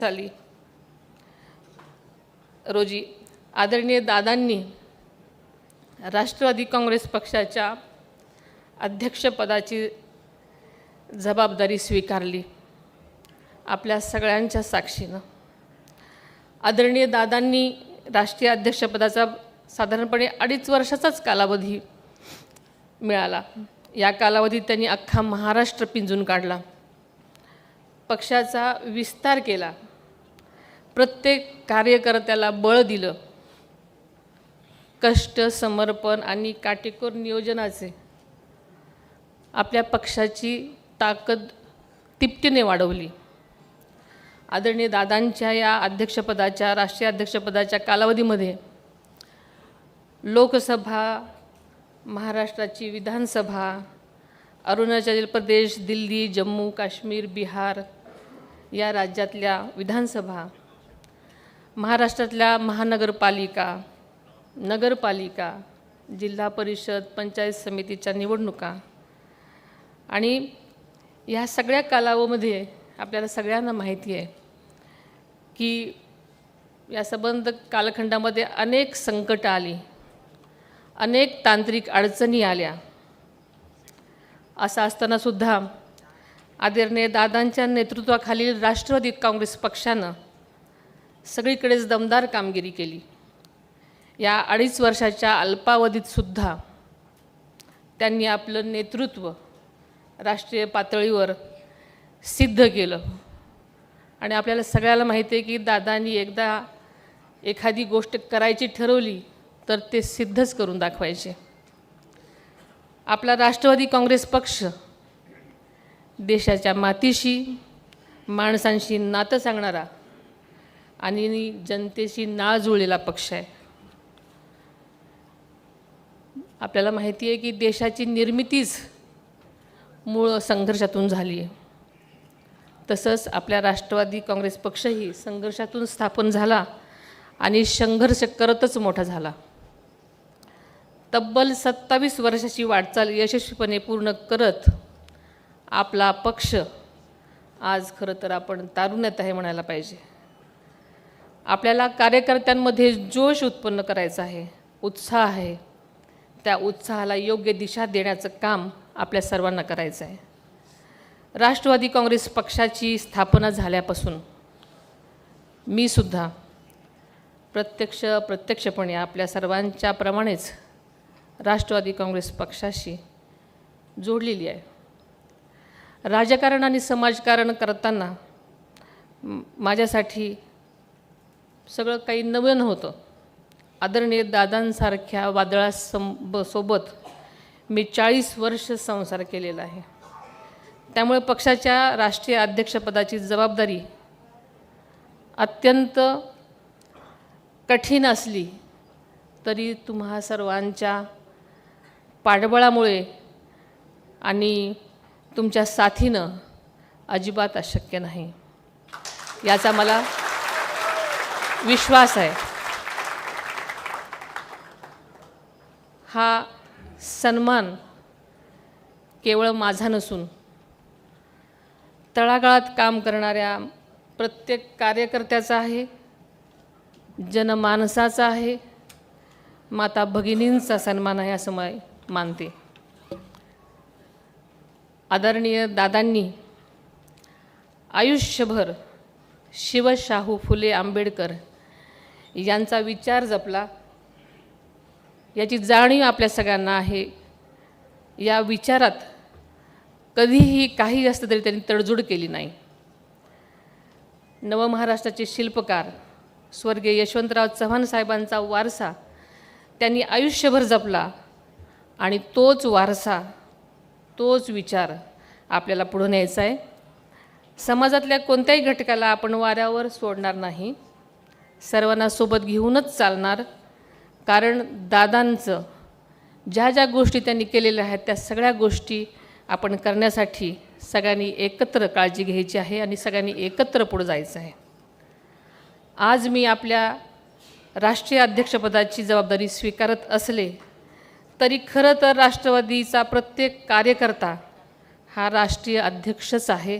साली रोजी आदरणीय दादांनी राष्ट्रवादी काँग्रेस पक्षाच्या अध्यक्षपदाची जबाबदारी स्वीकारली आपल्या सगळ्यांच्या साक्षीनं। आदरणीय दादांनी राष्ट्रीय अध्यक्षपदाचा साधारणपणे 2.5 वर्षाचाच कालावधी मिळाला। या कालावधीत त्यांनी अख्खा महाराष्ट्र पिंजून काढला, पक्षाचा विस्तार केला, प्रत्येक कार्यकर्त्याला बळ दिलं। कष्ट, समर्पण आणि काटेकोर नियोजनाचे आपल्या पक्षाची ताकद तिपटीने वाढवली। आदरणीय दादांच्या या अध्यक्षपदाच्या राष्ट्रीय अध्यक्षपदाच्या कालावधीमध्ये लोकसभा, महाराष्ट्राची विधानसभा, अरुणाचल प्रदेश, दिल्ली, जम्मू काश्मीर, बिहार या राज्यातल्या विधानसभा, महाराष्ट्रातल्या महानगरपालिका, नगरपालिका, जिल्हा परिषद, पंचायत समितीच्या निवडणुका आणि या सगळ्या कालावधीमध्ये आपल्याला सगळ्यांना माहिती आहे की या संबंध कालखंडामध्ये अनेक संकट आली, अनेक तांत्रिक अडचणी आल्या। असं असताना सुद्धा आदरणीय दादांच्या नेतृत्वाखालील राष्ट्रवादी काँग्रेस पक्षानं सगळीकडेच दमदार कामगिरी केली। या 2.5 वर्षाच्या अल्पावधीत सुद्धा त्यांनी आपलं नेतृत्व राष्ट्रीय पातळीवर सिद्ध केलं आणि आपल्याला सगळ्याला माहिती आहे की दादांनी एकदा एखादी गोष्ट करायची ठरवली तर ते सिद्धच करून दाखवायचे। आपला राष्ट्रवादी काँग्रेस पक्ष देशाच्या मातीशी, माणसांशी नातं सांगणारा आणि जनतेशी नाळ जुळलेला पक्ष आहे। आपल्याला माहिती आहे की देशाची निर्मितीच मूळ संघर्षातून झाली आहे। तसंच आपल्या राष्ट्रवादी काँग्रेस पक्षही संघर्षातून स्थापन झाला आणि संघर्ष करतच मोठा झाला। तब्बल 27 वर्षाची वाटचाल यशस्वीपणे पूर्ण करत आपला पक्ष आज खरं तर आपण तारुण्यात आहे म्हणायला पाहिजे। आपल्याला कार्यकर्त्यांमध्ये जोश उत्पन्न करायचा आहे, उत्साह आहे। त्या उत्साहाला योग्य दिशा देण्याचं काम आपल्या सर्वांना करायचं आहे। राष्ट्रवादी काँग्रेस पक्षाची स्थापना झाल्यापासून मी सुद्धा प्रत्यक्षपणे आपल्या सर्वांच्या प्रमाणेच राष्ट्रवादी काँग्रेस पक्षाशी जोडलेली आहे। राजकारण आणि समाजकारण करताना माझ्यासाठी सगळं काही नवं नव्हतं। आदरणीय दादांसारख्या वादळासोबत मी 40 वर्ष संसार केलेला आहे। त्यामुळे पक्षाच्या राष्ट्रीय अध्यक्षपदाची जबाबदारी अत्यंत कठीण असली तरी तुम्हा सर्वांच्या पाठबळामुळे आणि तुमच्या साथीनं अजिबात अशक्य नाही याचा मला विश्वास आहे। हा सन्मान केवळ माझा नसून तळागाळात काम करणाऱ्या प्रत्येक कार्यकर्त्याचा आहे, जनमानसाचा आहे, माता भगिनींचा सन्मान आहे असं मी मानते। आदरणीय दादांनी आयुष्यभर शिवशाहू फुले आंबेडकर यांचा विचार जपला, याची जाणीव आपल्या सगळ्यांना आहे। या विचारात कधीही काही असतं तरी त्यांनी तडजोड केली नाही। नवमहाराष्ट्राचे शिल्पकार स्वर्गीय यशवंतराव चव्हाण साहेबांचा वारसा त्यांनी आयुष्यभर जपला आणि तोच वारसा, तोच विचार आपल्याला पुढे न्यायचा आहे। समाजातल्या कोणत्याही घटकाला आपण वाऱ्यावर सोडणार नाही, सर्वांना सोबत घेऊनच चालणार। कारण दादांचं ज्या गोष्टी त्यांनी केलेल्या आहेत त्या सगळ्या गोष्टी आपण करण्यासाठी सगळ्यांनी एकत्र काळजी घ्यायची आहे आणि सगळ्यांनी एकत्र पुढे जायचं आहे। आज मी आपल्या राष्ट्रीय अध्यक्षपदाची जबाबदारी स्वीकारत असले तरी खरं तर राष्ट्रवादीचा प्रत्येक कार्यकर्ता हा राष्ट्रीय अध्यक्षच आहे।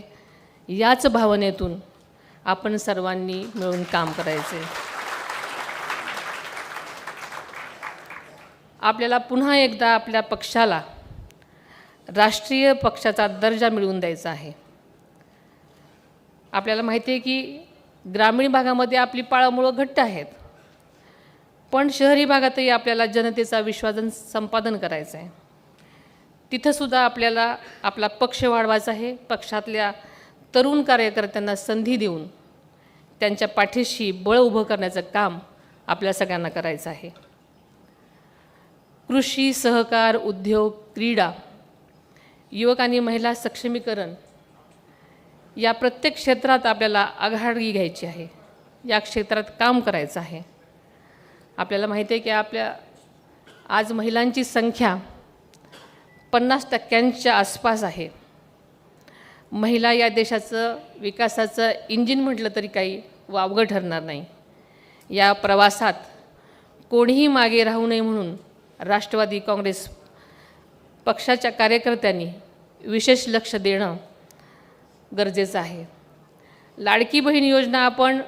याच भावनेतून आपण सर्वांनी मिळून काम करायचे. आपल्याला पुन्हा एकदा आपल्या पक्षाला राष्ट्रीय पक्षाचा दर्जा मिळवून द्यायचा आहे. आपल्याला माहिती आहे की ग्रामीण भागामध्ये आपली पाळंमुळं घट्ट आहेत, पण शहरी भागातही आपल्याला जनतेचा विश्वास संपादन करायचं आहे. तिथंसुद्धा आपल्याला आपला पक्ष वाढवायचा आहे. पक्षातल्या तरुण कार्यकर्त्यांना संधी देऊन त्यांच्या पाठीशी बळ उभं करण्याचं काम आपल्या सगळ्यांना करायचं आहे. कृषी, सहकार, उद्योग, क्रीडा, युवक आणि महिला सक्षमीकरण या प्रत्येक क्षेत्रात आपल्याला आघाडी घ्यायची आहे. या क्षेत्रात काम करायचं आहे. आपल्याला माहिती आहे की आपल्या आज महिलांची संख्या 50% आसपास आहे. महिला या देशाचं विकासाचं इंजिन म्हटलं तरी काही वावगं ठरणार नाही. या प्रवासात कोणीही मागे राहू नये म्हणून राष्ट्रवादी काँग्रेस पक्षाच्या कार्यकर्त्यांनी विशेष लक्ष देणं गरजेचं आहे. लाडकी बहीण योजना आपण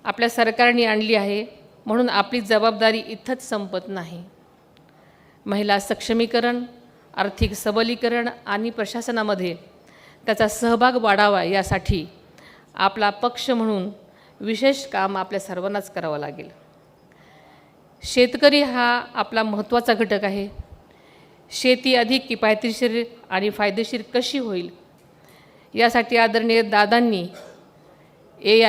आपल्या सरकारने आणली आहे, म्हणून आपली जबाबदारी इथंच संपत नाही. महिला सक्षमीकरण, आर्थिक सबलीकरण आणि प्रशासनामध्ये त्याचा सहभाग वाढावा यासाठी आपला पक्ष म्हणून विशेष काम आपल्या सर्वांनाच करावं लागेल. शेतकरी हा आपला महत्त्वाचा घटक आहे. शेती अधिक किफायतशीर आणि फायदेशीर कशी होईल यासाठी आदरणीय दादांनी AI